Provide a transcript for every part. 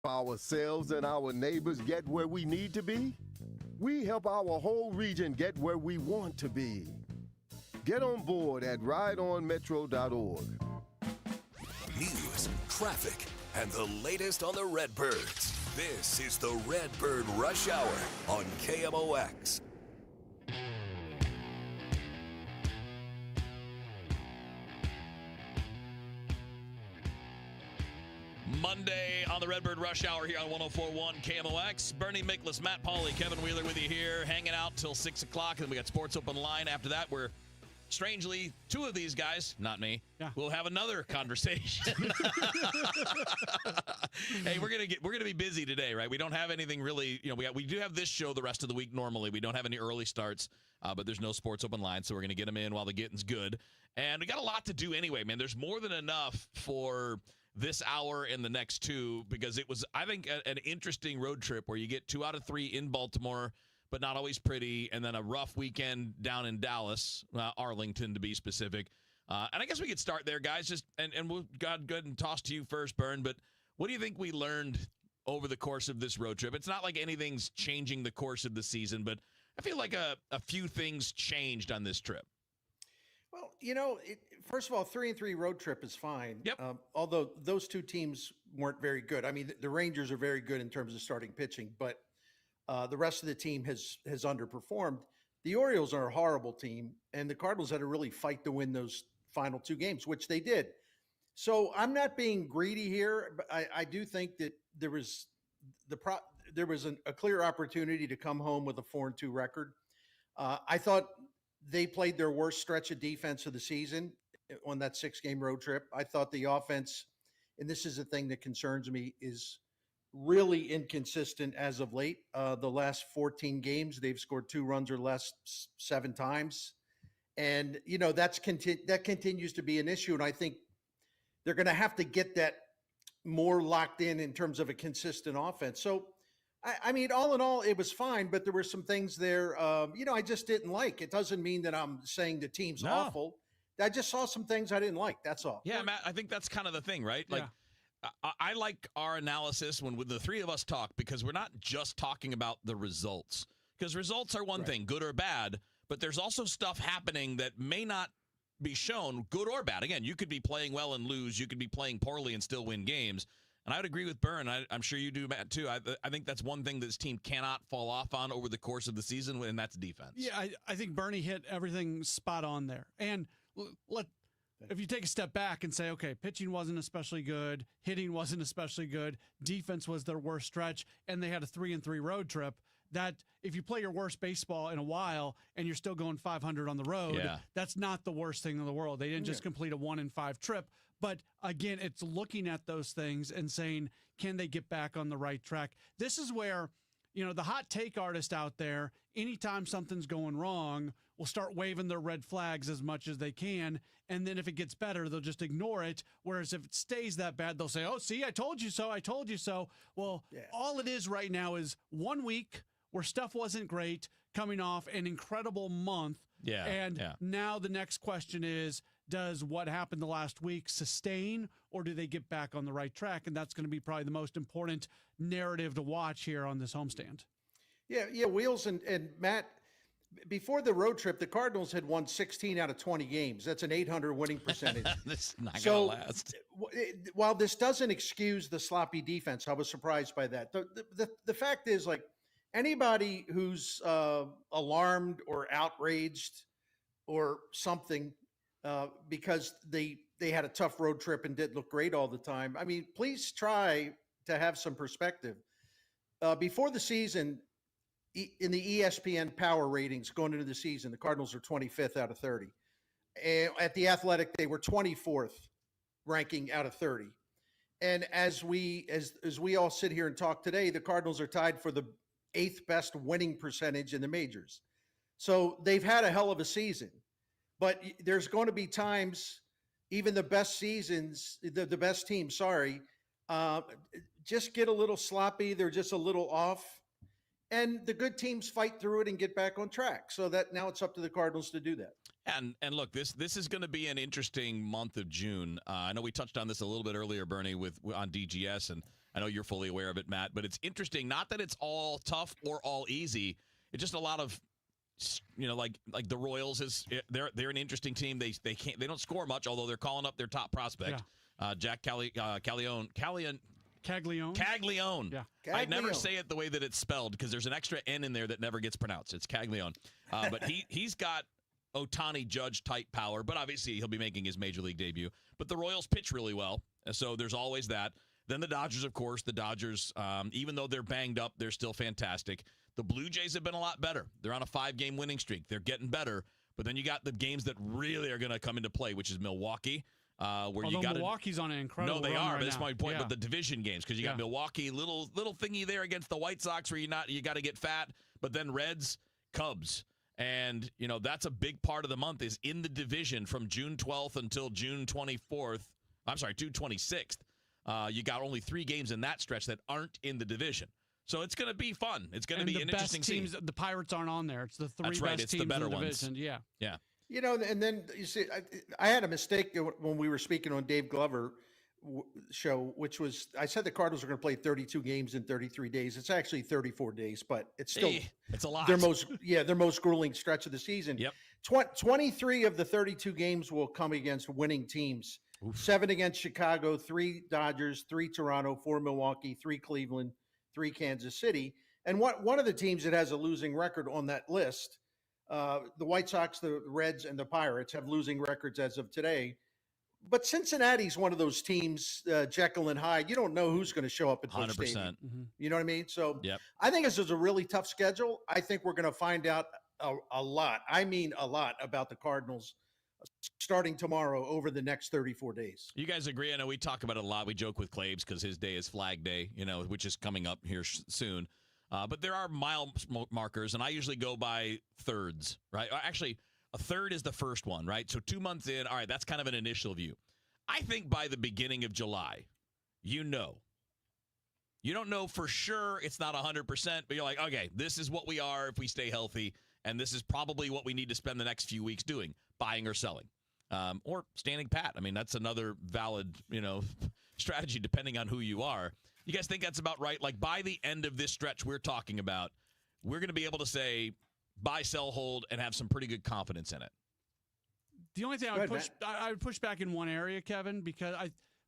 ourselves and our neighbors get where we need to be, we help our whole region get where we want to be. Get on board at rideonmetro.org. News, traffic, and the latest on the Redbirds. This is the Redbird Rush Hour on KMOX. Monday on the Redbird Rush Hour here on 104.1 KMOX. Bernie, Miklasz, Matt, Pauley, Kevin Wheeler with you here, hanging out till 6 o'clock. And we got Sports Open Line after that, where, strangely, two of these guys, not me, will have another conversation. Hey, we're gonna be busy today, right? We don't have anything really. We do have this show the rest of the week normally. We don't have any early starts, but there's no Sports Open Line, so we're gonna get them in while the getting's good. And we got a lot to do anyway, man. There's more than enough for this hour and the next two, because it was, I think, an interesting road trip where you get 2 out of 3 in Baltimore, but not always pretty, and then a rough weekend down in Dallas, Arlington to be specific. And I guess we could start there, guys. And we'll go ahead and toss to you first, Bern. But what do you think we learned over the course of this road trip? It's not like anything's changing the course of the season, but I feel like a few things changed on this trip. Well, first of all, 3-3 road trip is fine. Yep. Although those two teams weren't very good. I mean, the Rangers are very good in terms of starting pitching, but the rest of the team has underperformed. The Orioles are a horrible team, and the Cardinals had to really fight to win those final 2 games, which they did. So I'm not being greedy here, but I do think that there was a clear opportunity to come home with a 4-2 record. I thought they played their worst stretch of defense of the season on that 6-game road trip. I thought the offense, and this is the thing that concerns me, is really inconsistent as of late. The last 14 games, they've scored 2 runs or less 7 times. And, that continues to be an issue. And I think they're going to have to get that more locked in terms of a consistent offense. So, I mean, all in all, it was fine, but there were some things there, I just didn't like. It doesn't mean that I'm saying the team's awful. I just saw some things I didn't like. That's all. Yeah, Matt, I think that's kind of the thing, right? Like, I like our analysis when the three of us talk, because we're not just talking about the results. Because results are one thing, good or bad, but there's also stuff happening that may not be shown, good or bad. Again, you could be playing well and lose. You could be playing poorly and still win games. And I would agree with Bern. I'm sure you do, Matt, too. I think that's one thing this team cannot fall off on over the course of the season, and that's defense. Yeah, I think Bernie hit everything spot on there. And if you take a step back and say, okay, pitching wasn't especially good, hitting wasn't especially good, defense was their worst stretch, and they had a 3-3 road trip, that if you play your worst baseball in a while and you're still going 500 on the road, that's not the worst thing in the world. They didn't just complete a 1-5 trip. But again, it's looking at those things and saying, can they get back on the right track? This is where, the hot take artist out there, anytime something's going wrong, will start waving their red flags as much as they can. And then if it gets better, they'll just ignore it. Whereas if it stays that bad, they'll say, oh, see, I told you so. I told you so. Well, all it is right now is 1 week where stuff wasn't great, coming off an incredible month. Now the next question is, does what happened the last week sustain, or do they get back on the right track? And that's going to be probably the most important narrative to watch here on this homestand. Yeah, Wheels and Matt, before the road trip, the Cardinals had won 16 out of 20 games. That's an .800 winning percentage. This is not going to last. While this doesn't excuse the sloppy defense, I was surprised by that. The fact is, like, anybody who's alarmed or outraged or something because they had a tough road trip and didn't look great all the time, I mean, please try to have some perspective. Before the season, in the ESPN power ratings going into the season, the Cardinals are 25th out of 30. And at The Athletic, they were 24th ranking out of 30. And as we all sit here and talk today, the Cardinals are tied for the 8th best winning percentage in the majors. So they've had a hell of a season. But there's going to be times, even the best seasons, the best teams, just get a little sloppy. They're just a little off. And the good teams fight through it and get back on track. So that now it's up to the Cardinals to do that. And look, this is going to be an interesting month of June. I know we touched on this a little bit earlier, Bernie, on DGS, and I know you're fully aware of it, Matt, but it's interesting. Not that it's all tough or all easy. It's just a lot of, like the Royals they're an interesting team. They don't score much, although they're calling up their top prospect, Jack Caglione. Caglione. Yeah. I never say it the way that it's spelled because there's an extra N in there that never gets pronounced. It's Caglione. But he's got Ohtani Judge type power, but obviously he'll be making his major league debut. But the Royals pitch really well, so there's always that. Then the Dodgers, of course. The Dodgers, even though they're banged up, they're still fantastic. The Blue Jays have been a lot better. They're on a 5-game winning streak. They're getting better. But then you got the games that really are going to come into play, which is Milwaukee. Milwaukee's on an incredible run. No, they are. Right, that's my point. Yeah. But the division games, because you got Milwaukee, little thingy there against the White Sox, where you got to get fat. But then Reds, Cubs, and that's a big part of the month is in the division from June 12th until June 24th. I'm sorry, June 26th. You got only 3 games in that stretch that aren't in the division. So it's going to be fun. It's going to be an interesting teams. scene. The Pirates aren't on there. It's the 3 That's best right. It's teams the better in the ones. division. Yeah. Yeah. And then you see, I had a mistake when we were speaking on Dave Glover show, which was I said the Cardinals are going to play 32 games in 33 days. It's actually 34 days, but it's still it's a lot. Their most grueling stretch of the season. Yep. 23 of the 32 games will come against winning teams. Oof. 7 against Chicago, 3 Dodgers, 3 Toronto, 4 Milwaukee, 3 Cleveland, 3 Kansas City. And one of the teams that has a losing record on that list, the White Sox, the Reds, and the Pirates have losing records as of today. But Cincinnati's one of those teams, Jekyll and Hyde. You don't know who's going to show up at Busch 100%. Stadium. You know what I mean? So Yep. I think this is a really tough schedule. I think we're going to find out a lot. I mean, a lot about the Cardinals starting tomorrow over the next 34 days. You guys agree? I know we talk about it a lot. We joke with Claves because his day is Flag Day, which is coming up here soon. But there are mile markers, and I usually go by thirds, right? Actually, a third is the first one, right? So 2 months in, all right, that's kind of an initial view. I think by the beginning of July, you don't know for sure. It's not 100%, but you're like, okay, this is what we are if we stay healthy, and this is probably what we need to spend the next few weeks doing, buying or selling, or standing pat. I mean, that's another valid, strategy depending on who you are. You guys think that's about right? Like by the end of this stretch we're talking about, we're going to be able to say buy, sell, hold, and have some pretty good confidence in it. The only thing I would push back in one area, Kevin, because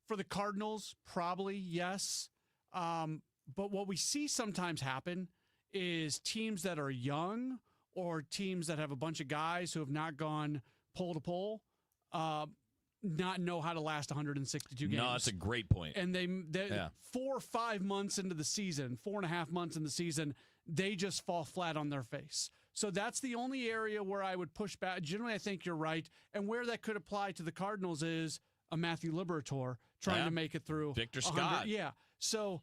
for the Cardinals, probably yes. But what we see sometimes happen is teams that are young or teams that have a bunch of guys who have not gone pole to pole, not know how to last 162 games. No, that's a great point. And they 4 or 5 months into the season, 4.5 months in the season, they just fall flat on their face. So that's the only area where I would push back. Generally, I think you're right. And where that could apply to the Cardinals is a Matthew Liberatore trying to make it through. Victor Scott. Yeah. So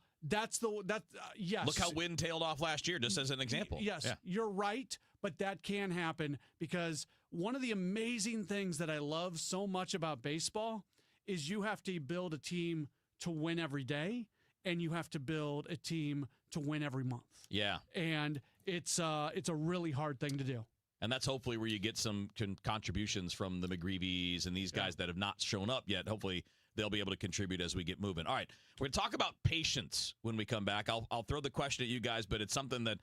yes. Look how Wynn tailed off last year, just as an example. Yes, You're right, but that can happen because one of the amazing things that I love so much about baseball is you have to build a team to win every day, and you have to build a team to win every month. Yeah. And it's a really hard thing to do. And that's hopefully where you get some contributions from the McGreevy's and these guys that have not shown up yet. Hopefully they'll be able to contribute as we get moving. All right, we're going to talk about patience when we come back. I'll throw the question at you guys, but it's something that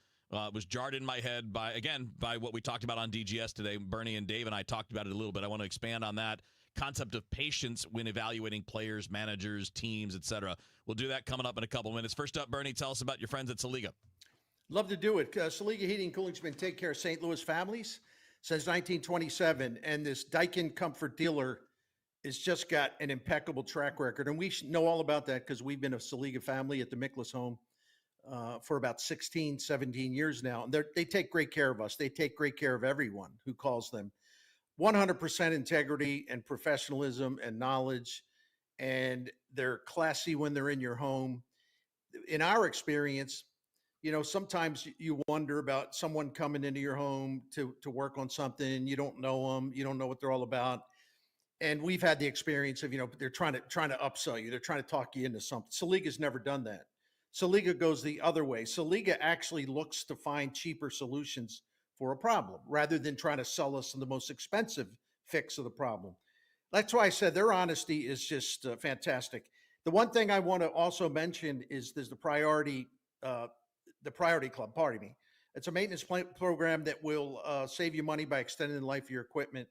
was jarred in my head by what we talked about on DGS today. Bernie and Dave and I talked about it a little bit. I want to expand on that concept of patience when evaluating players, managers, teams, etc. We'll do that coming up in a couple minutes. First up, Bernie, tell us about your friends at Saliga. Love to do it. Saliga Heating and Cooling's been taking care of St. Louis families since 1927, and this Daikin Comfort dealer has just got an impeccable track record, and we know all about that because we've been a Saliga family at the Miklasz home for about 16, 17 years now. And they take great care of us. They take great care of everyone who calls them. 100% integrity and professionalism and knowledge, and they're classy when they're in your home. In our experience, sometimes you wonder about someone coming into your home to work on something. You don't know them. You don't know what they're all about. And we've had the experience of, they're trying to upsell you. They're trying to talk you into something. Saliga's never done that. Saliga goes the other way. Saliga actually looks to find cheaper solutions for a problem rather than trying to sell us the most expensive fix of the problem. That's why I said their honesty is just fantastic. The one thing I want to also mention is there's the Priority Club. Pardon me. It's a maintenance program that will save you money by extending the life of your equipment.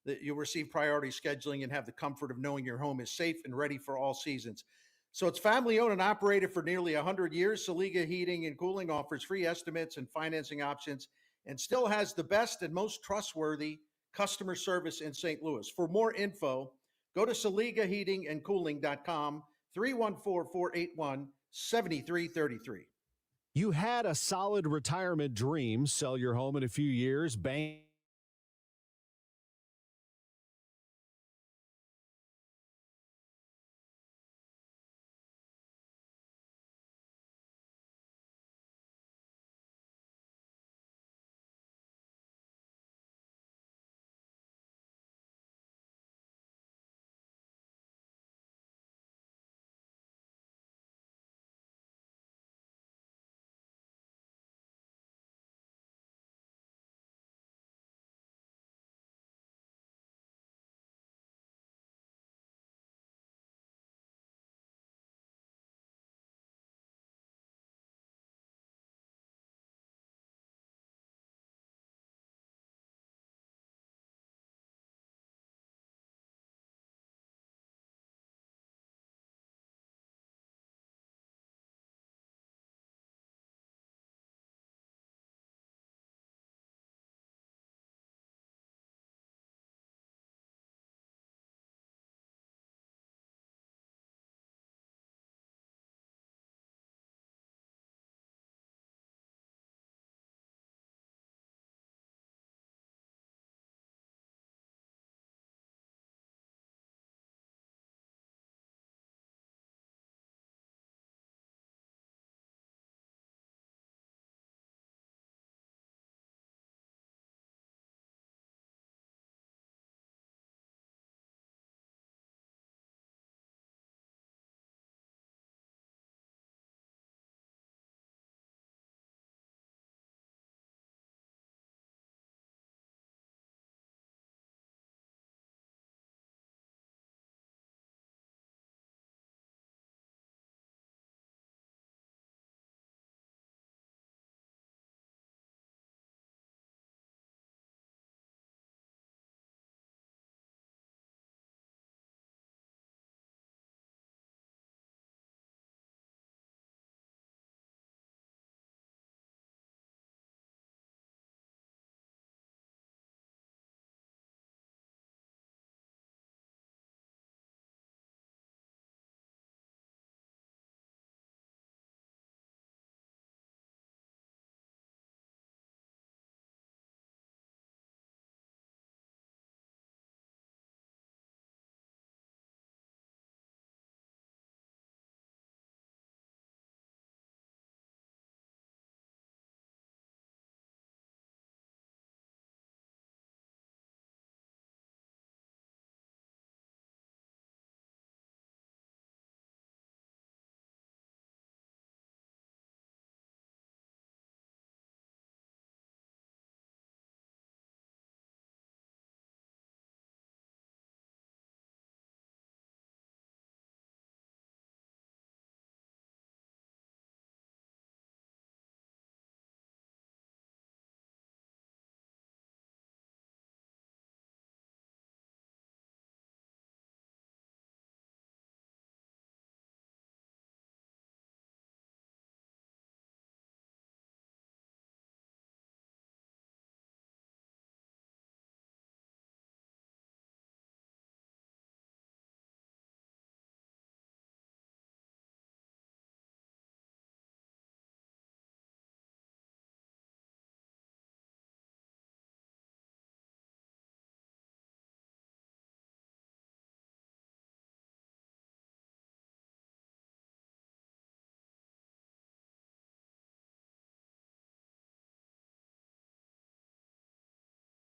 That you'll receive priority scheduling and have the comfort of knowing your home is safe and ready for all seasons. So it's family owned and operated for nearly 100 years. Saliga Heating and Cooling offers free estimates and financing options and still has the best and most trustworthy customer service in St. Louis. For more info, go to SaligaHeatingandCooling.com, 314-481-7333. You had a solid retirement dream, sell your home in a few years, bank.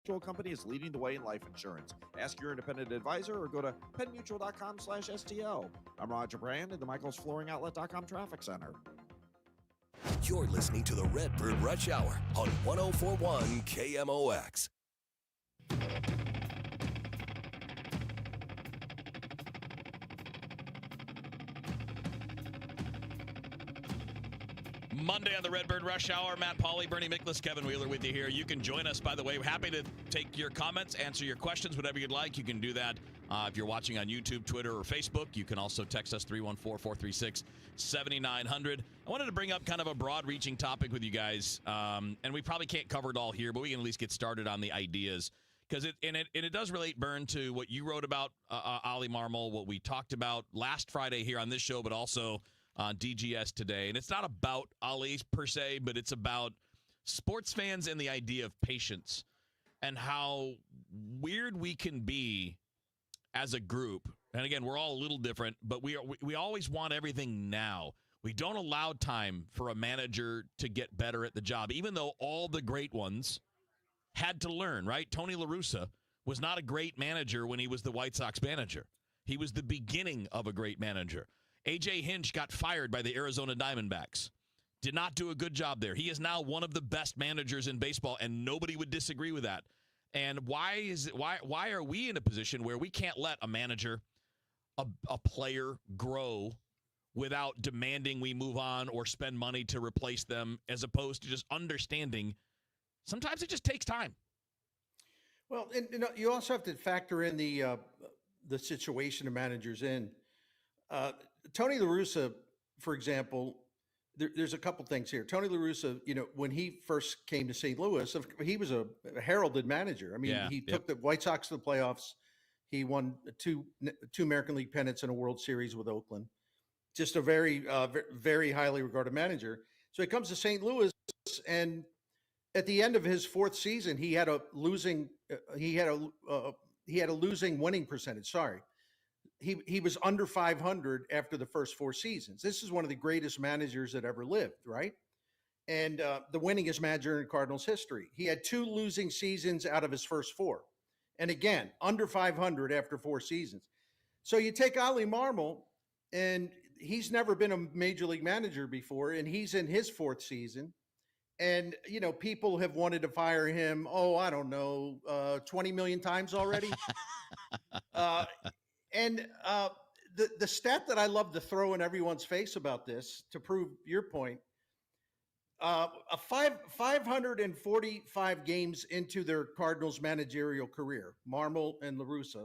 Mutual Company is leading the way in life insurance. Ask your independent advisor or go to pennmutual.com/STL. I'm Roger Brand in the michaelsflooringoutlet.com traffic center. You're listening to the Redbird Rush Hour on 1041 KMOX. Monday on the Redbird Rush Hour. Matt Pauley, Bernie Miklasz, Kevin Wheeler with you here. You can join us, by the way. We're happy to take your comments, answer your questions, whatever you'd like. You can do that if you're watching on YouTube, Twitter, or Facebook. You can also text us 314-436-7900. I wanted to bring up kind of a broad-reaching topic with you guys, and we probably can't cover it all here, but we can at least get started on the ideas. Because it does relate, Bern, to what you wrote about Ollie Marmol, what we talked about last Friday here on this show, but also on DGS today. And it's not about Ollie per se, but it's about sports fans and the idea of patience and how weird we can be as a group. And again, we're all a little different, but we always want everything now. We don't allow time for a manager to get better at the job, even though all the great ones had to learn, right? Tony La Russa was not a great manager when he was the White Sox manager. He was the beginning of a great manager. A.J. Hinch got fired by the Arizona Diamondbacks. Did not do a good job there. He is now one of the best managers in baseball, and nobody would disagree with that. And why are we in a position where we can't let a manager, a player grow without demanding we move on or spend money to replace them, as opposed to just understanding sometimes it just takes time? Well, and you also have to factor in the situation a manager's in. Tony La Russa, for example, there's a couple things here. Tony La Russa, when he first came to St. Louis, he was a heralded manager. I mean, he took the White Sox to the playoffs. He won two American League pennants and a World Series with Oakland. Just a very, very highly regarded manager. So he comes to St. Louis, and at the end of his fourth season, he had a losing winning percentage. Sorry. He was under 500 after the first four seasons. This is one of the greatest managers that ever lived, right? And the winningest manager in Cardinals history. He had two losing seasons out of his first four. And again, under 500 after four seasons. So you take Ollie Marmol, and he's never been a major league manager before, and he's in his fourth season. And, people have wanted to fire him, I don't know, 20 million times already. And the stat that I love to throw in everyone's face about this, to prove your point, 545 games into their Cardinals managerial career, Marmol and La Russa,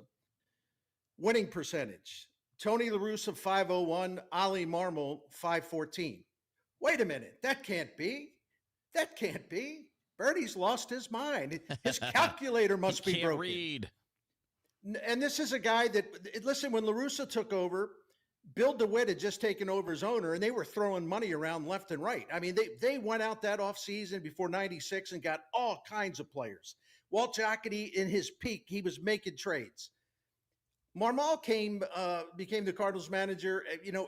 winning percentage. Tony La Russa, 501, Ollie Marmol, 514. Wait a minute, that can't be. That can't be. Bertie's lost his mind. His calculator must be broken. Read. And this is a guy that, listen, when La Russa took over, Bill DeWitt had just taken over as owner, and they were throwing money around left and right. I mean, they went out that offseason before 96 and got all kinds of players. Walt Jocketty, in his peak, he was making trades. Marmol became the Cardinals manager,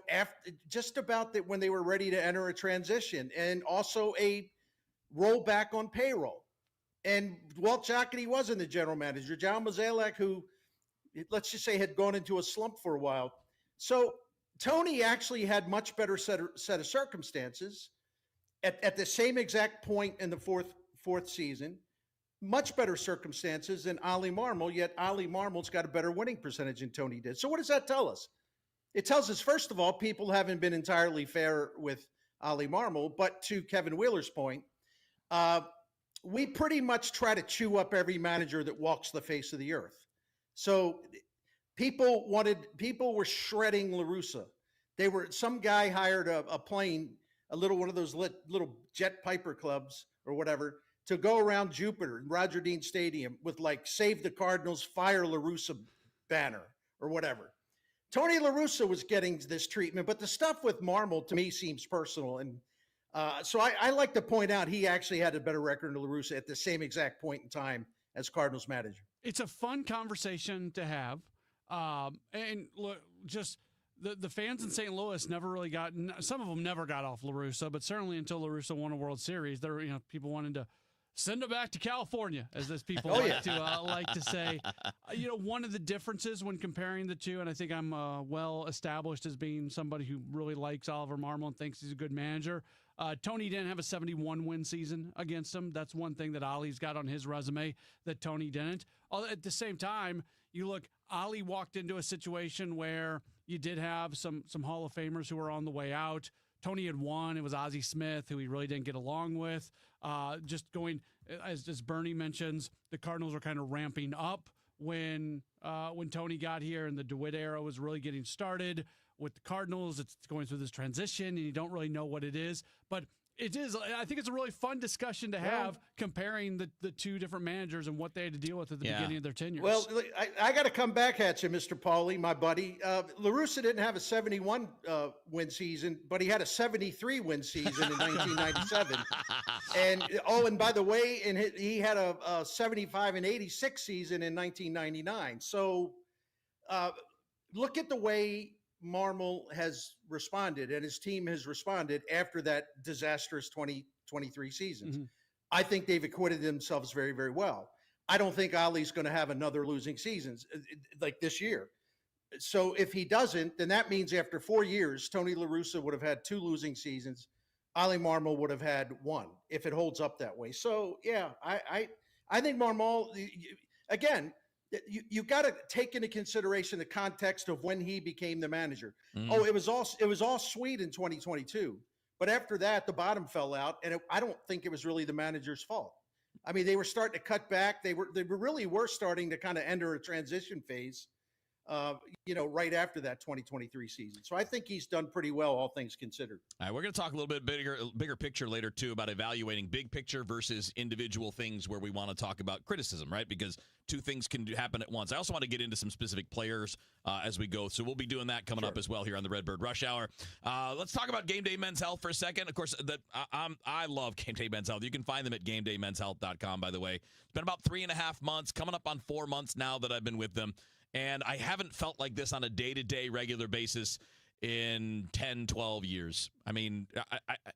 after just about that when they were ready to enter a transition and also a rollback on payroll. And Walt Jocketty wasn't the general manager. John Mozeliak, who, let's just say, had gone into a slump for a while. So Tony actually had much better set of circumstances at the same exact point in the fourth season, much better circumstances than Ollie Marmol, yet Ollie Marmol's got a better winning percentage than Tony did. So what does that tell us? It tells us, first of all, people haven't been entirely fair with Ollie Marmol, but to Kevin Wheeler's point, we pretty much try to chew up every manager that walks the face of the earth. So people were shredding La Russa. Some guy hired a plane, one of those little jet Piper clubs or whatever, to go around Jupiter, Roger Dean Stadium, with "Save the Cardinals, Fire La Russa" banner or whatever. Tony La Russa was getting this treatment, but the stuff with Marmol to me seems personal. And so I like to point out he actually had a better record than La Russa at the same exact point in time as Cardinals manager. It's a fun conversation to have. And look, just the fans in St. Louis never really some of them never got off La Russa, but certainly until La Russa won a World Series, there were, people wanted to send it back to California, as this people like to say. One of the differences when comparing the two, and I think I'm well established as being somebody who really likes Oliver Marmol and thinks he's a good manager. Tony didn't have a 71-win season against him. That's one thing that Ollie's got on his resume that Tony didn't. At the same time, you look, Ollie walked into a situation where you did have some Hall of Famers who were on the way out. Tony had won. It was Ozzie Smith, who he really didn't get along with. Just going, as Bernie mentions, the Cardinals were kind of ramping up when Tony got here, and the DeWitt era was really getting started with the Cardinals. It's going through this transition, and you don't really know what it is. But it is. I think it's a really fun discussion to have, comparing the two different managers and what they had to deal with at the beginning of their tenures. Well, I got to come back at you, Mr. Pauley, my buddy. La Russa didn't have a 71 win season, but he had a 73 win season in 1997. And by the way, he had a 75 and 86 season in 1999. So look at the way Marmol has responded and his team has responded after that disastrous 2023 seasons. Mm-hmm. I think they've acquitted themselves very, very well. I don't think Ollie's going to have another losing season like this year. So if he doesn't, then that means after 4 years, Tony La Russa would have had 2 losing seasons. Ollie Marmol would have had 1 if it holds up that way. So yeah, I think Marmol, again, you got to take into consideration the context of when he became the manager. Mm-hmm. Oh, it was all sweet in 2022, but after that, the bottom fell out, and I don't think it was really the manager's fault. I mean, they were starting to cut back. They really were starting to kind of enter a transition phase, right after that 2023 season. So I think he's done pretty well, all things considered. All right, we're going to talk a little bit bigger picture later, too, about evaluating big picture versus individual things where we want to talk about criticism, right? Because two things can happen at once. I also want to get into some specific players as we go, so we'll be doing that coming up as well here on the Redbird Rush Hour. Let's talk about Game Day Men's Health for a second. Of course, I love Game Day Men's Health. You can find them at GameDayMen'sHealth.com, by the way. It's been about 3.5 months, coming up on 4 months now that I've been with them. And I haven't felt like this on a day-to-day regular basis in 10, 12 years. I mean,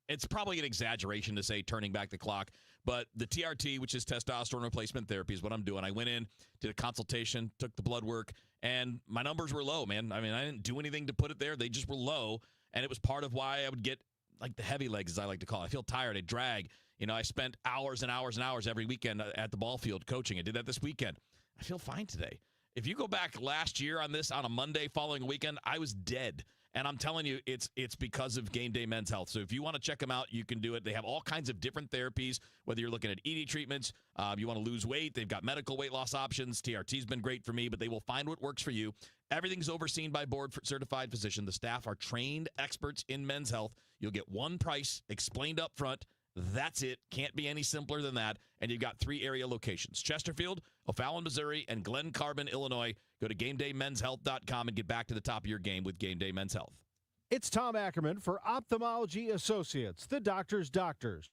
it's probably an exaggeration to say turning back the clock, but the TRT, which is testosterone replacement therapy, is what I'm doing. I went in, did a consultation, took the blood work, and my numbers were low, man. I mean, I didn't do anything to put it there. They just were low, and it was part of why I would get, like, the heavy legs, as I like to call it. I feel tired. I drag. I spent hours and hours and hours every weekend at the ball field coaching. I did that this weekend. I feel fine today. If you go back last year on a Monday following a weekend, I was dead. And I'm telling you, it's because of Game Day Men's Health. So if you want to check them out, you can do it. They have all kinds of different therapies, whether you're looking at ED treatments, you want to lose weight, they've got medical weight loss options. TRT's been great for me, but they will find what works for you. Everything's overseen by board-certified physician. The staff are trained experts in men's health. You'll get one price explained up front. That's it. Can't be any simpler than that. And you've got 3 area locations: Chesterfield, O'Fallon, Missouri, and Glen Carbon, Illinois. Go to GameDayMen'sHealth.com and get back to the top of your game with Game Day Men's Health. It's Tom Ackerman for Ophthalmology Associates, the doctor's doctors.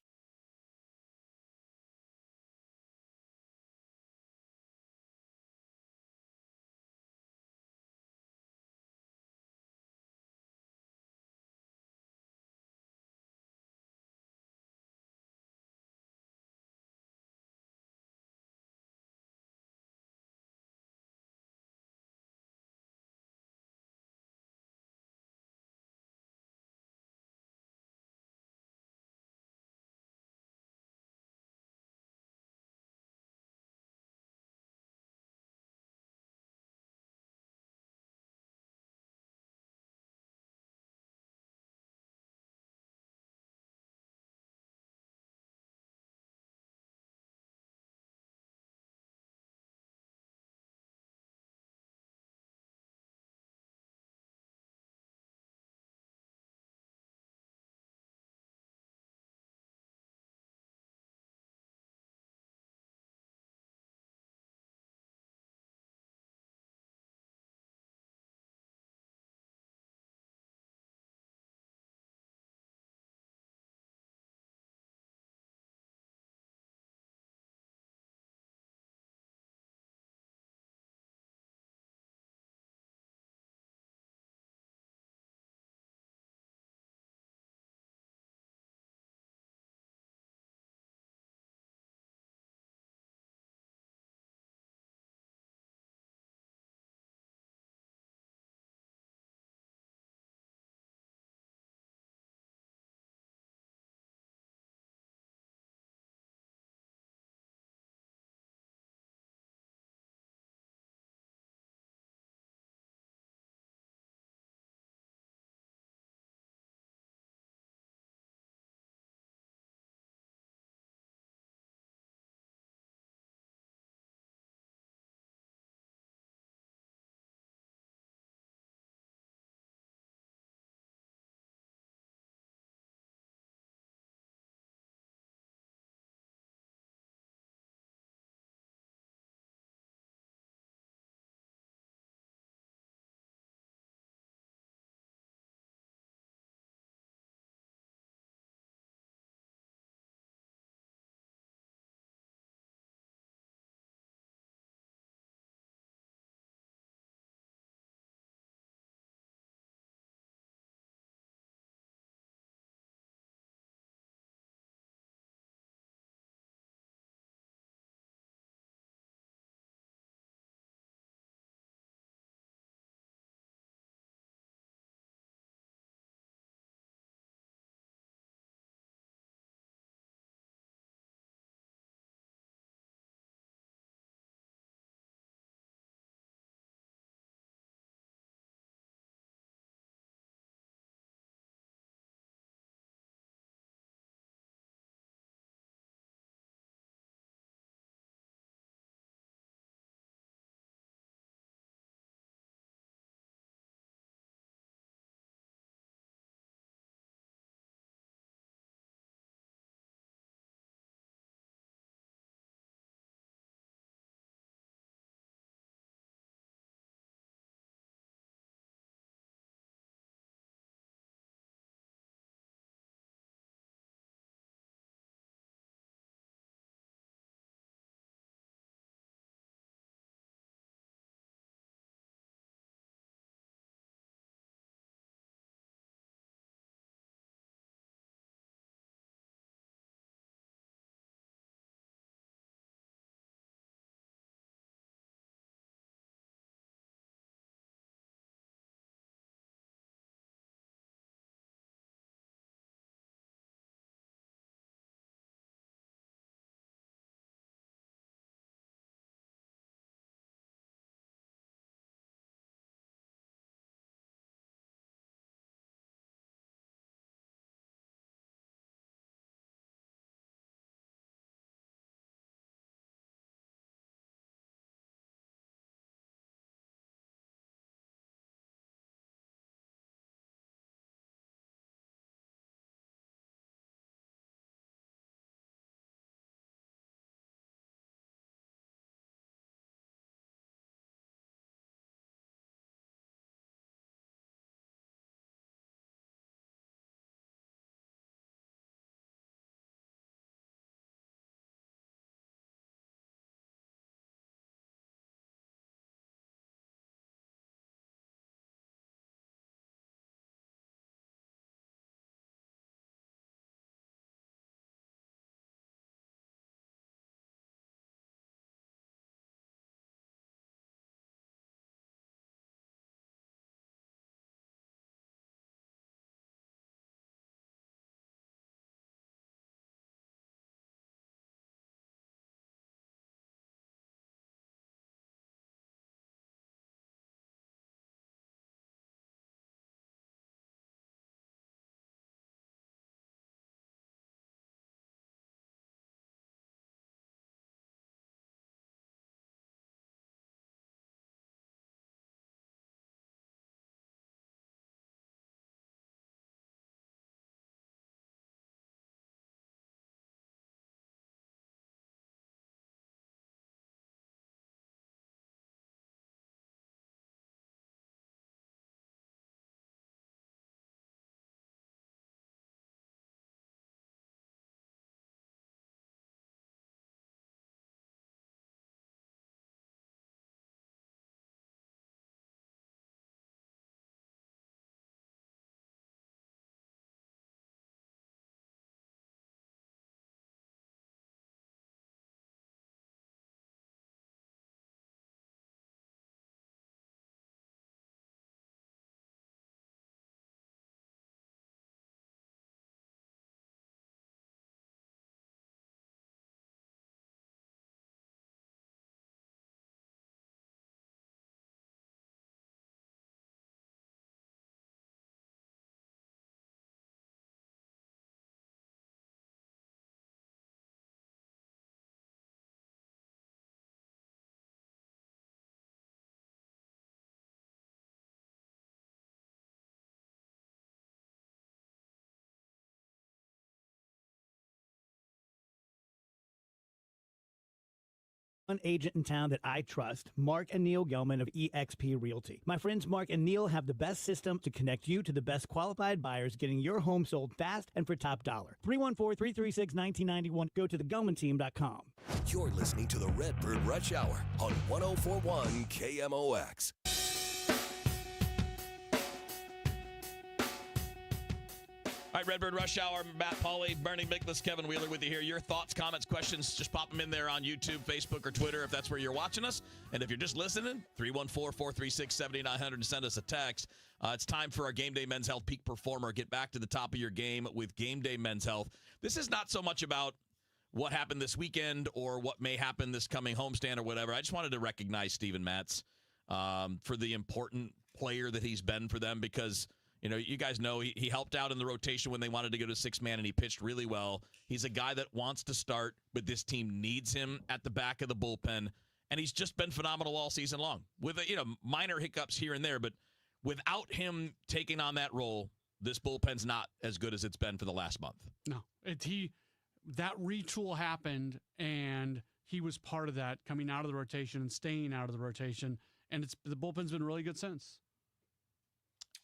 One agent in town that I trust, Mark and Neil Gelman of eXp Realty. My friends Mark and Neil have the best system to connect you to the best qualified buyers, getting your home sold fast and for top dollar. 314-336-1991. Go to thegelmanteam.com. You're listening to the Redbird Rush Hour on 104.1 KMOX. All right, Redbird Rush Hour, Matt Pauley, Bernie Miklasz, Kevin Wheeler with you here. Your thoughts, comments, questions, just pop them in there on YouTube, Facebook, or Twitter if that's where you're watching us. And if you're just listening, 314-436-7900 to send us a text. It's time for our Game Day Men's Health Peak Performer. Get back to the top of your game with Game Day Men's Health. This is not so much about what happened this weekend or what may happen this coming homestand or whatever. I just wanted to recognize Steven Matz for the important player that he's been for them because – you know, you guys know he helped out in the rotation when they wanted to go to six-man, and he pitched really well. He's a guy that wants to start, but this team needs him at the back of the bullpen, and he's just been phenomenal all season long. With minor hiccups here and there, but without him taking on that role, this bullpen's not as good as it's been for the last month. No, that retool happened, and he was part of that coming out of the rotation and staying out of the rotation, and the bullpen's been really good since.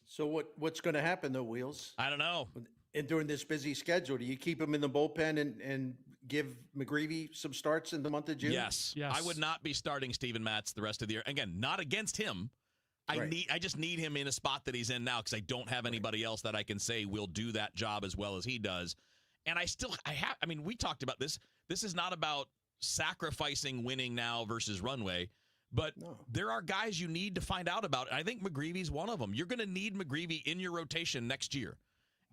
So what's going to happen, though, Wheels? I don't know. And during this busy schedule, do you keep him in the bullpen and give McGreevy some starts in the month of June? Yes. I would not be starting Steven Matz the rest of the year. Again, not against him. I just need him in a spot that he's in now because I don't have anybody else that I can say will do that job as well as he does. And we talked about this. This is not about sacrificing winning now versus runway. But there are guys you need to find out about. I think McGreevy's one of them. You're going to need McGreevy in your rotation next year.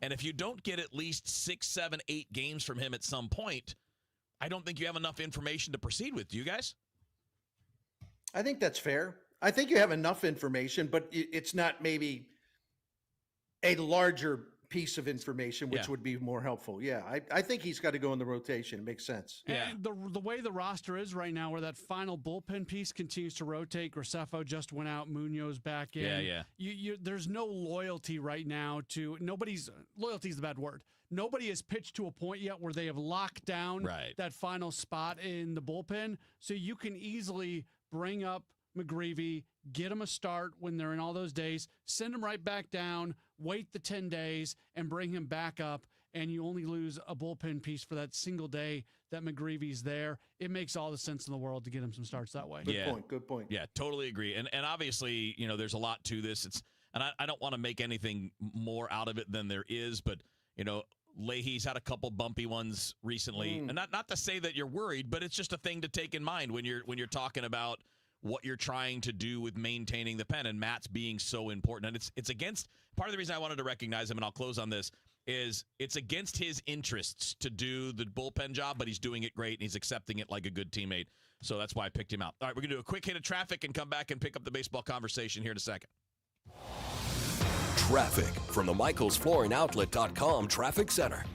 And if you don't get at least 6, 7, 8 games from him at some point, I don't think you have enough information to proceed with. Do you guys? I think that's fair. I think you have enough information, but it's not maybe a larger piece of information, which would be more helpful. Yeah, I think he's got to go in the rotation. It makes sense. And the way the roster is right now, where that final bullpen piece continues to rotate, Graceffo just went out, Munoz back in. There's no loyalty right now to nobody's. Loyalty is the bad word. Nobody has pitched to a point yet where they have locked down that final spot in the bullpen. So you can easily bring up McGreevy, get him a start when they're in all those days, send him right back down, wait the 10 days, and bring him back up, and you only lose a bullpen piece for that single day that McGreevy's there. It makes all the sense in the world to get him some starts that way. Good point. Yeah, totally agree. And obviously, there's a lot to this. I don't want to make anything more out of it than there is, but, Leahy's had a couple bumpy ones recently. And not to say that you're worried, but it's just a thing to take in mind when you're talking about what you're trying to do with maintaining the pen, and Matt's being so important. And it's against part of the reason I wanted to recognize him, and I'll close on this, is it's against his interests to do the bullpen job, but he's doing it great, and he's accepting it like a good teammate. So that's why I picked him out. All right, we're going to do a quick hit of traffic and come back and pick up the baseball conversation here in a second. Traffic from the MichaelsFlooringOutlet.com Traffic Center.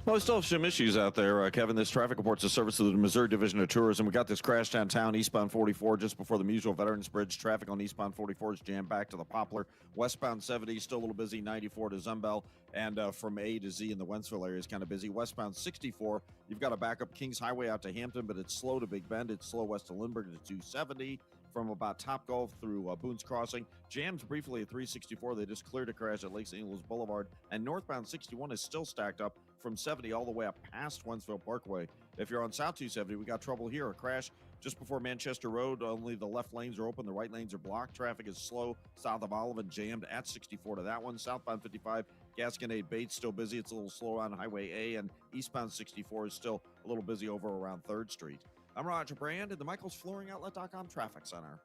Well, we still have some issues out there, Kevin. This traffic report's a service of the Missouri Division of Tourism. We got this crash downtown, eastbound 44, just before the Musial Veterans Bridge. Traffic on eastbound 44 is jammed back to the Poplar. Westbound 70 still a little busy, 94 to Zumbel, and from A to Z in the Wentzville area is kind of busy. Westbound 64, you've got a backup Kings Highway out to Hampton, but it's slow to Big Bend. It's slow west to Lindbergh to 270. From about Topgolf through Boone's Crossing. Jams briefly at 364. They just cleared a crash at Lake St. Louis Boulevard. And northbound 61 is still stacked up from 70 all the way up past Wentzville Parkway. If you're on South 270, we got trouble here. A crash just before Manchester Road. Only the left lanes are open. The right lanes are blocked. Traffic is slow south of Olive and jammed at 64 to that one. Southbound 55, Gasconade Bates still busy. It's a little slow on Highway A. And eastbound 64 is still a little busy over around 3rd Street. I'm Roger Brand in the MichaelsFlooringOutlet.com Traffic Center.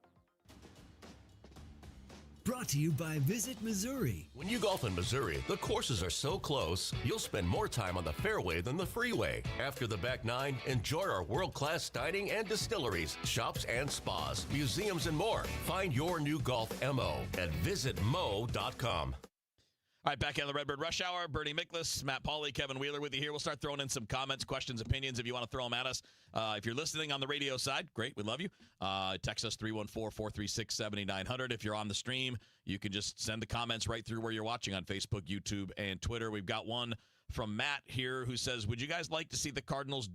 Brought to you by Visit Missouri. When you golf in Missouri, the courses are so close, you'll spend more time on the fairway than the freeway. After the back nine, enjoy our world-class dining and distilleries, shops and spas, museums, and more. Find your new golf MO at visitmo.com. All right, back in the Redbird Rush Hour. Bernie Miklasz, Matt Pauley, Kevin Wheeler with you here. We'll start throwing in some comments, questions, opinions if you want to throw them at us. If you're listening on the radio side, great. We love you. Text us 314-436-7900. If you're on the stream, you can just send the comments right through where you're watching on Facebook, YouTube, and Twitter. We've got one from Matt here, who says, would you guys like to see the Cardinals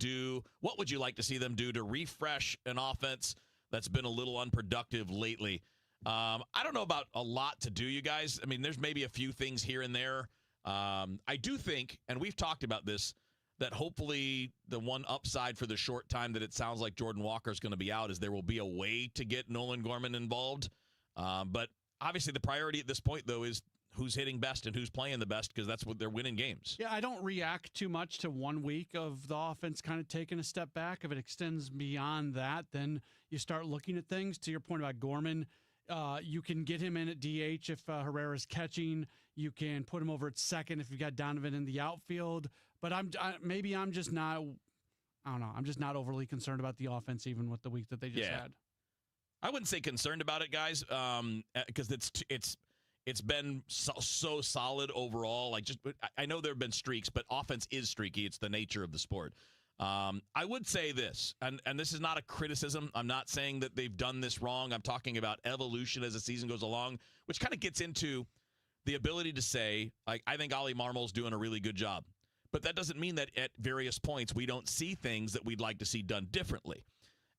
what would you like to see them do to refresh an offense that's been a little unproductive lately? I don't know about a lot to do, you guys. I mean, there's maybe a few things here and there. I do think, and we've talked about this, that hopefully the one upside for the short time that it sounds like Jordan Walker is going to be out is there will be a way to get Nolan Gorman involved. But obviously the priority at this point, though, is who's hitting best and who's playing the best, because that's what they're winning games. Yeah, I don't react too much to 1 week of the offense kind of taking a step back. If it extends beyond that, then you start looking at things. To your point about Gorman, you can get him in at DH if Herrera's catching. You can put him over at second if you've got Donovan in the outfield. But I'm just not, I don't know. I'm just not overly concerned about the offense, even with the week that they just had. I wouldn't say concerned about it, guys, because it's been so solid overall. Like, just I know there have been streaks, but offense is streaky. It's the nature of the sport. I would say this, and this is not a criticism. I'm not saying that they've done this wrong. I'm talking about evolution as the season goes along, which kind of gets into the ability to say, like, I think Ollie Marmol's doing a really good job. But that doesn't mean that at various points we don't see things that we'd like to see done differently.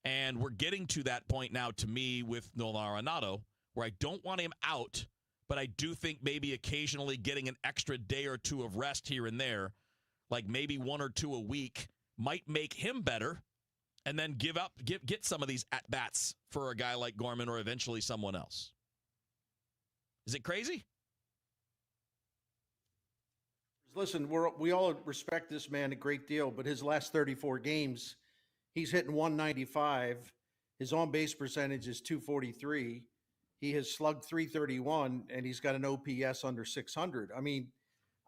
And we're getting to that point now, to me, with Nolan Arenado, where I don't want him out, but I do think maybe occasionally getting an extra day or two of rest here and there, like maybe 1 or 2 a week, might make him better, and then get some of these at-bats for a guy like Gorman or eventually someone else. Is it crazy? Listen, we all respect this man a great deal, but his last 34 games, he's hitting 195. His on-base percentage is 243. He has slugged 331, and he's got an OPS under 600. I mean,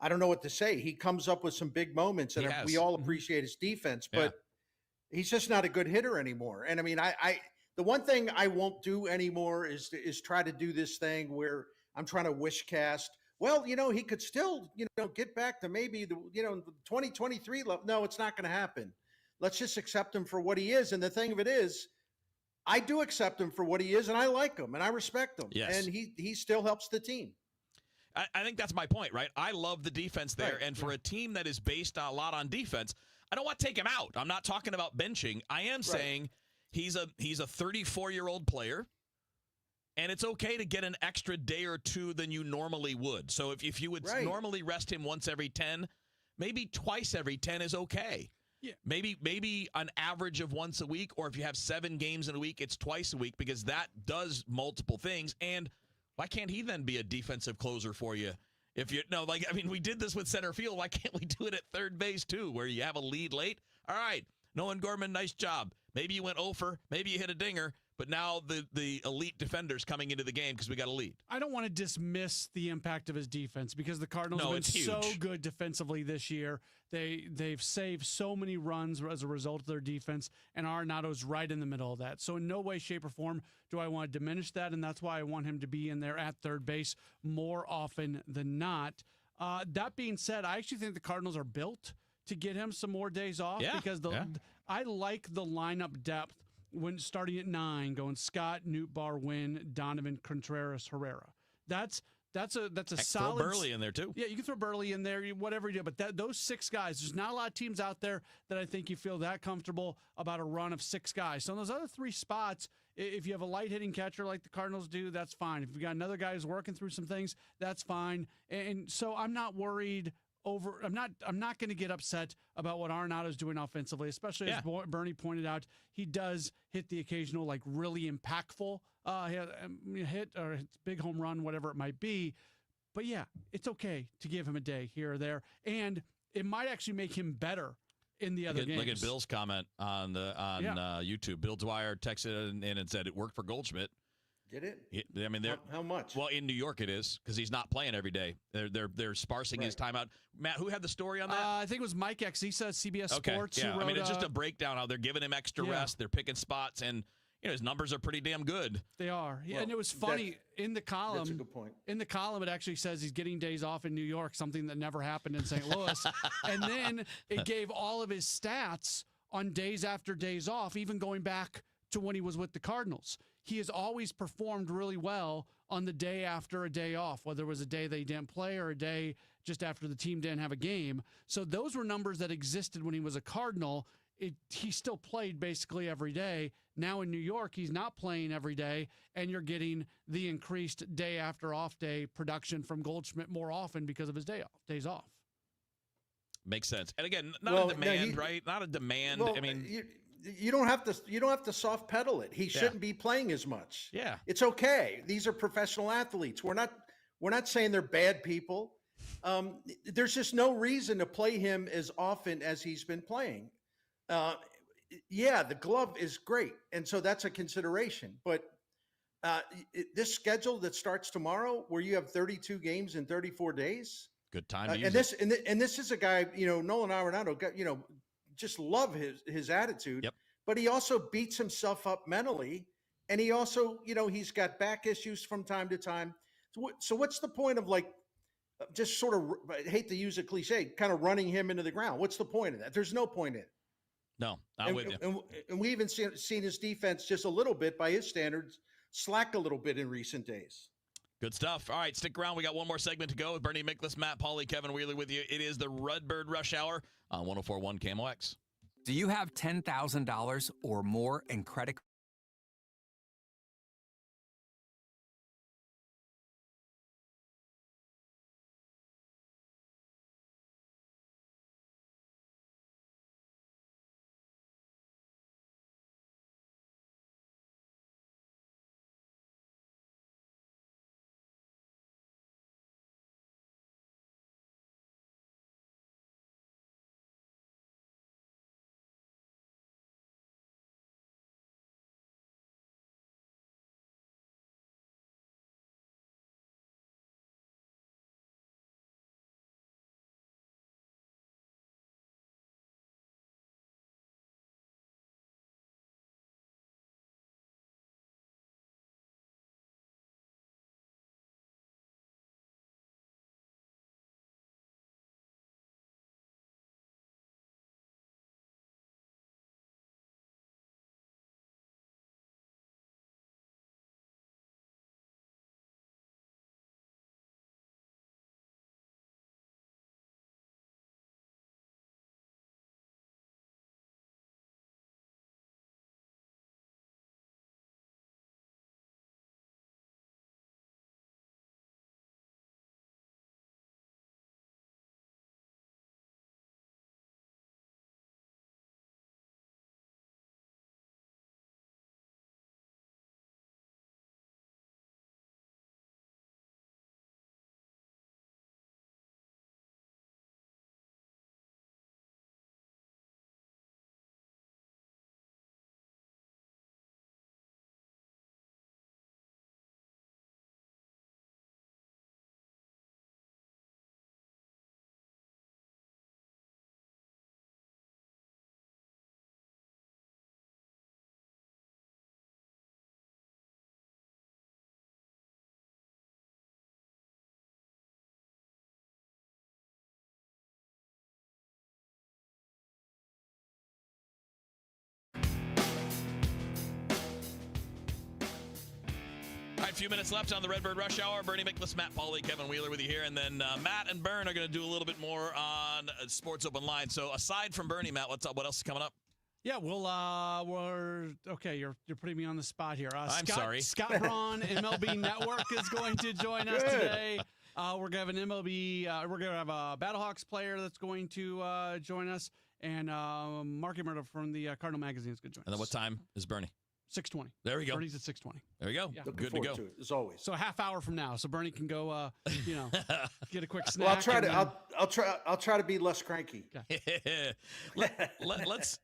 I don't know what to say. He comes up with some big moments, and we all appreciate his defense, but he's just not a good hitter anymore. And I mean, the one thing I won't do anymore is try to do this thing where I'm trying to wish cast. Well, he could still, get back to maybe the 2023 level. No, it's not going to happen. Let's just accept him for what he is. And the thing of it is, I do accept him for what he is, and I like him, and I respect him. Yes. And he still helps the team. I think that's my point, right? I love the defense there, and for a team that is based a lot on defense, I don't want to take him out. I'm not talking about benching. I am saying he's a 34-year-old player, and it's okay to get an extra day or two than you normally would. So if you would normally rest him once every 10, maybe twice every 10 is okay. Yeah. Maybe an average of once a week, or if you have 7 games in a week, it's twice a week, because that does multiple things. And why can't he then be a defensive closer for you? We did this with center field. Why can't we do it at third base too, where you have a lead late? All right, Nolan Gorman, nice job. Maybe you went over, maybe you hit a dinger, but now the elite defender's coming into the game because we got a lead. I don't want to dismiss the impact of his defense, because the Cardinals have been so good defensively this year. They've saved so many runs as a result of their defense, and Arenado's right in the middle of that. So in no way, shape, or form do I want to diminish that, and that's why I want him to be in there at third base more often than not. That being said, I actually think the Cardinals are built to get him some more days off, because I like the lineup depth when starting at 9, going Scott, Nootbaar, Wynn, Donovan, Contreras, Herrera. That's a solid. Throw Burley in there too. Yeah, you can throw Burley in there, whatever you do. But those 6 guys, there's not a lot of teams out there that I think you feel that comfortable about a run of 6 guys. So in those other 3 spots, if you have a light hitting catcher like the Cardinals do, that's fine. If you got another guy who's working through some things, that's fine. And so I'm not worried. I'm not going to get upset about what Arenado's doing offensively, especially as Bernie pointed out. He does hit the occasional, like, really impactful hit or big home run, whatever it might be. But yeah, it's okay to give him a day here or there, and it might actually make him better in the other games. Look at Bill's comment on YouTube. Bill Dwyer texted in and said it worked for Goldschmidt. Did it? I mean, how much? Well, in New York it is, because he's not playing every day. They're sparsing his time out. Matt, who had the story on that? I think it was Mike Exisa, CBS Sports. Yeah, who wrote, I mean, it's just a breakdown how they're giving him extra rest. They're picking spots, and his numbers are pretty damn good. They are. Well, and it was funny in the column. That's a good point. In the column, it actually says he's getting days off in New York, something that never happened in St. Louis. And then it gave all of his stats on days after days off, even going back to when he was with the Cardinals. He has always performed really well on the day after a day off, whether it was a day they didn't play or a day just after the team didn't have a game. So those were numbers that existed when he was a Cardinal. He still played basically every day. Now in New York, he's not playing every day, and you're getting the increased day after off day production from Goldschmidt more often because of his days off. Makes sense. And again, not a demand, right? Not a demand. Well, I mean, you don't have to soft pedal it. He shouldn't be playing as much. Yeah. It's okay. These are professional athletes. We're not saying they're bad people. There's just no reason to play him as often as he's been playing. The glove is great, and so that's a consideration. But this schedule that starts tomorrow, where you have 32 games in 34 days, good time to use and this is a guy, Nolan Arenado, just love his attitude. Yep. But he also beats himself up mentally, and he also, he's got back issues from time to time. So what's the point of just sort of, I hate to use a cliche, kind of running him into the ground? What's the point of that? There's no point in it. No, I'm with you. And we even seen his defense just a little bit, by his standards, slack a little bit in recent days. Good stuff. All right, stick around. We got one more segment to go with Bernie Miklasz, Matt Pauley, Kevin Wheeler with you. It is the Redbird Rush Hour on 104.1 KMOX. Do you have $10,000 or more in credit? All right, a few minutes left on the Redbird Rush Hour. Bernie Miklasz, Matt Pauley, Kevin Wheeler with you here. And then Matt and Bern are going to do a little bit more on Sports Open Line. So aside from Bernie, Matt, what's up? What else is coming up? Yeah, we're okay. You're putting me on the spot here. I'm sorry. Scott Braun, MLB Network, is going to join us today. We're gonna have an MLB. We're gonna have a Battlehawks player that's going to join us, and Mark Emmerto from the Cardinal Magazine is going to join us. And then what time is Bernie? 6:20. There we go. Bernie's at 6:20. There we go. Yeah. Looking Good to forward go. to it, as always. So a half hour from now, so Bernie can go, get a quick snack. Well, I'll try and to. then- I'll try to be less cranky. Let's.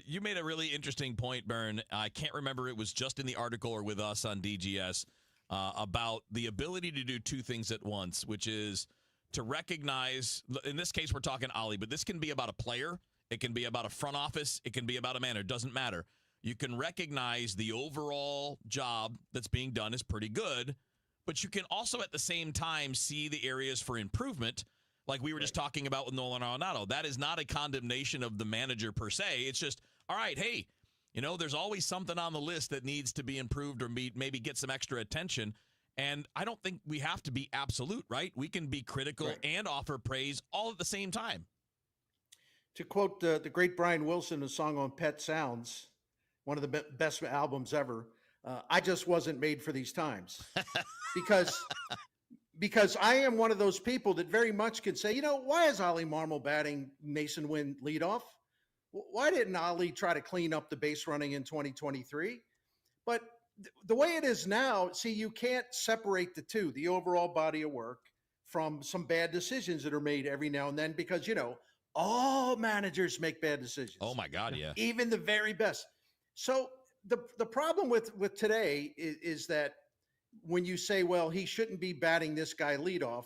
You made a really interesting point, Bern. I can't remember it was just in the article or with us on DGS about the ability to do two things at once, which is to recognize. In this case, we're talking Ollie, but this can be about a player. It can be about a front office. It can be about a manager. It doesn't matter. You can recognize the overall job that's being done is pretty good, but you can also at the same time see the areas for improvement, like we were just talking about with Nolan Arenado. That is not a condemnation of the manager per se. It's just, all right, hey, there's always something on the list that needs to be improved or maybe get some extra attention. And I don't think we have to be absolute, right? We can be critical and offer praise all at the same time. To quote the great Brian Wilson, a song on Pet Sounds, one of the best albums ever, I just wasn't made for these times. because I am one of those people that very much can say, why is Ollie Marmol batting Mason Wynn leadoff? Why didn't Ollie try to clean up the base running in 2023? But the way it is now, see, you can't separate the two, the overall body of work, from some bad decisions that are made every now and then, because, all managers make bad decisions. Oh, my God, yeah. Even the very best. So the problem with today is that when you say, well, he shouldn't be batting this guy leadoff,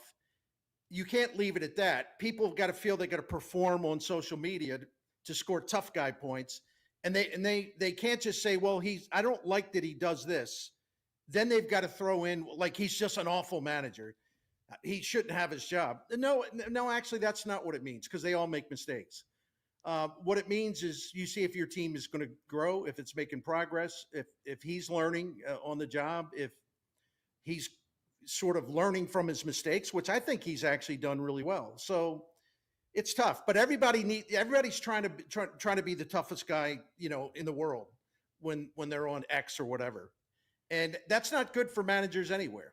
you can't leave it at that. People have got to feel they got to perform on social media to score tough guy points. And they can't just say, well, I don't like that he does this. Then they've got to throw in, like, he's just an awful manager. He shouldn't have his job. No, actually, that's not what it means, because they all make mistakes. What it means is you see if your team is going to grow, if it's making progress, if he's learning on the job, if he's sort of learning from his mistakes, which I think he's actually done really well. So it's tough, but everybody's trying to be the toughest guy, in the world when they're on X or whatever. And that's not good for managers anywhere,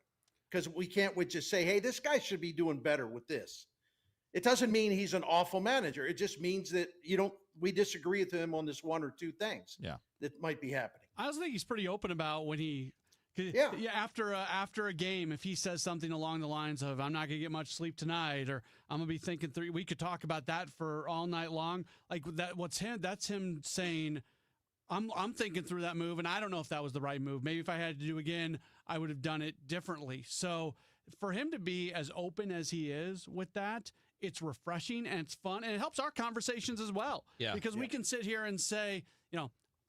because we just say, hey, this guy should be doing better with this. It doesn't mean he's an awful manager. It just means that we disagree with him on this one or two things that might be happening. I also think he's pretty open about when after a game, if he says something along the lines of, I'm not going to get much sleep tonight, or I'm going to be thinking through, we could talk about that for all night long. Like that's him saying, I'm thinking through that move, and I don't know if that was the right move. Maybe if I had to do again, I would have done it differently. So for him to be as open as he is with that, it's refreshing and it's fun, and it helps our conversations as well. Yeah. Because we can sit here and say,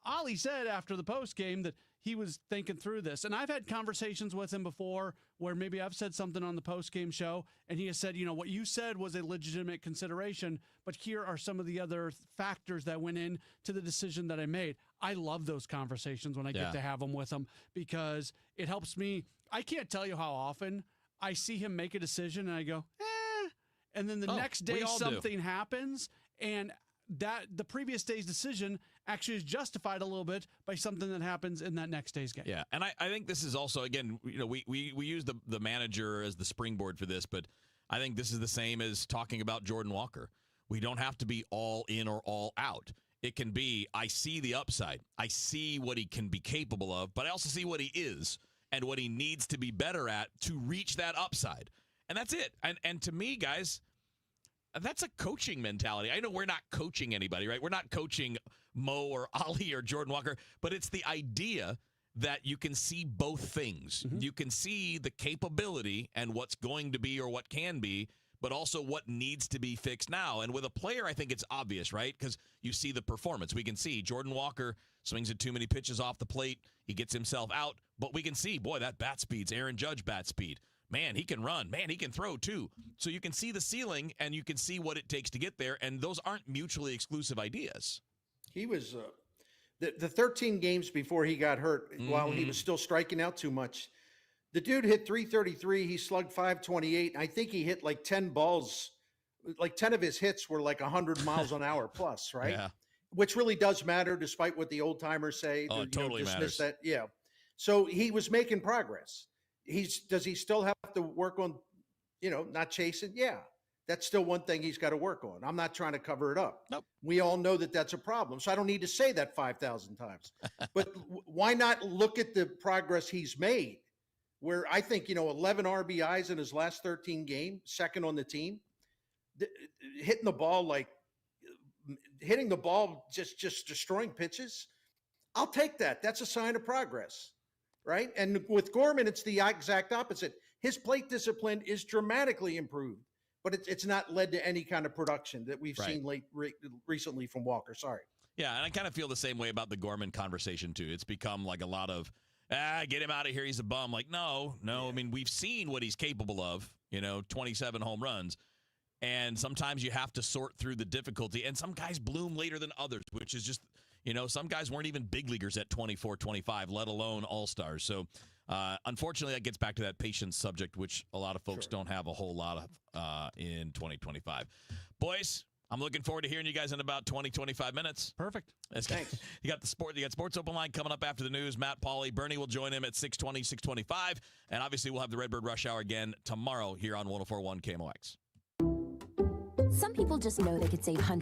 Ollie said after the post game that he was thinking through this. And I've had conversations with him before where maybe I've said something on the post-game show, and he has said, what you said was a legitimate consideration, but here are some of the other factors that went in to the decision that I made. I love those conversations when I get to have them with him, because it helps me. I can't tell you how often I see him make a decision and I go, and then the next day something happens, and that the previous day's decision actually is justified a little bit by something that happens in that next day's game. Yeah, and I think this is also, again, we use the manager as the springboard for this, but I think this is the same as talking about Jordan Walker. We don't have to be all in or all out. It can be, I see the upside. I see what he can be capable of, but I also see what he is and what he needs to be better at to reach that upside. And that's it. And to me, guys, that's a coaching mentality. I know we're not coaching anybody, right? We're not coaching Mo or Ollie or Jordan Walker, but it's the idea that you can see both things. Mm-hmm. You can see the capability and what's going to be or what can be, but also what needs to be fixed now. And with a player, I think it's obvious, right? Because you see the performance. We can see Jordan Walker swings at too many pitches off the plate. He gets himself out. But we can see, boy, that bat speed's Aaron Judge bat speed. Man, he can run. Man, he can throw, too. So you can see the ceiling, and you can see what it takes to get there, and those aren't mutually exclusive ideas. He was the 13 games before he got hurt, while he was still striking out too much. The dude hit 333. He slugged 528. I think he hit like 10 balls. Like 10 of his hits were like 100 miles an hour plus, right? Yeah. Which really does matter, despite what the old timers say. Oh, it totally matters. That. Yeah. So he was making progress. Does he still have to work on, not chasing? Yeah. That's still one thing he's got to work on. I'm not trying to cover it up. Nope. We all know that that's a problem. So I don't need to say that 5,000 times. But why not look at the progress he's made? Where I think, 11 RBIs in his last 13 games, second on the team, hitting the ball, just destroying pitches. I'll take that. That's a sign of progress, right? And with Gorman, it's the exact opposite. His plate discipline is dramatically improved, but it's not led to any kind of production that we've seen recently from Walker. Sorry. Yeah, and I kind of feel the same way about the Gorman conversation, too. It's become like a lot of, get him out of here, he's a bum. Like, no. Yeah. I mean, we've seen what he's capable of, 27 home runs. And sometimes you have to sort through the difficulty. And some guys bloom later than others, which is just, some guys weren't even big leaguers at 24, 25, let alone all-stars. So Unfortunately, that gets back to that patience subject, which a lot of folks don't have a whole lot of in 2025. Boys, I'm looking forward to hearing you guys in about 20, 25 minutes. Perfect. Thanks. You got Sports Open Line coming up after the news. Matt, Pauley, Bernie will join him at 6:20, 6:25. And obviously, we'll have the Redbird Rush Hour again tomorrow here on 104.1 KMOX. Some people just know they could save hundreds.